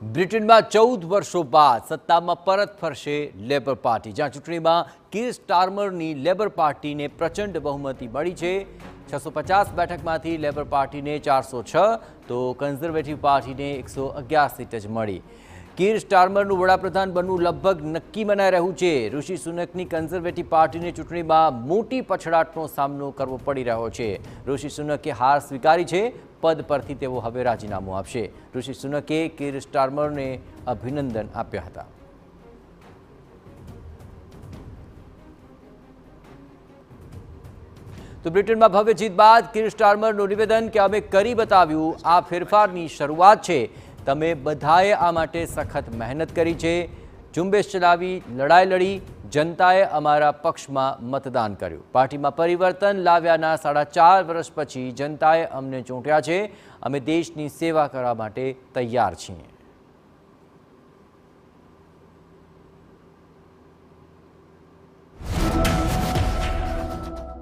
બ્રિટનમાં 14 વર્ષો બાદ સત્તામાં પરત ફરશે લેબર પાર્ટી, જ્યાં ચૂંટણીમાં કીર સ્ટારમરની લેબર પાર્ટીને પ્રચંડ બહુમતી મળી છે। 650 બેઠકમાંથી લેબર પાર્ટીને 406 તો કન્ઝર્વેટિવ પાર્ટીને 111 સીટ જ મળી। કીર સ્ટારમરનું વડાપ્રધાન બનવું લગભગ નક્કી મનાઈ રહ્યું છે। ઋષિ સુનકની કન્ઝર્વેટિવ પાર્ટીને ચૂંટણીમાં મોટી પછડાટનો સામનો કરવો પડી રહ્યો છે। ઋષિ સુનકે હાર સ્વીકારી છે, પદ પરથી તેઓ હવે રાજીનામું આપશે। ઋષિ સુનકે કીર સ્ટારમરને અભિનંદન આપ્યા હતા। તો બ્રિટનમાં ભવ્ય જીત બાદ કીર સ્ટારમરનું નિવેદન કે અમે કરી બતાવ્યું, આ ફેરફારની શરૂઆત છે। તમે બધાએ આ માટે સખત મહેનત કરી છે, ઝુંબેશ ચલાવી, લડાઈ લડી, જનતાએ અમારા પક્ષમાં મતદાન કર્યું। પાર્ટીમાં પરિવર્તન લાવ્યાના 4.5 વર્ષ પછી જનતાએ અમને ચૂંટ્યા છે। અમે દેશની સેવા કરવા માટે તૈયાર છીએ।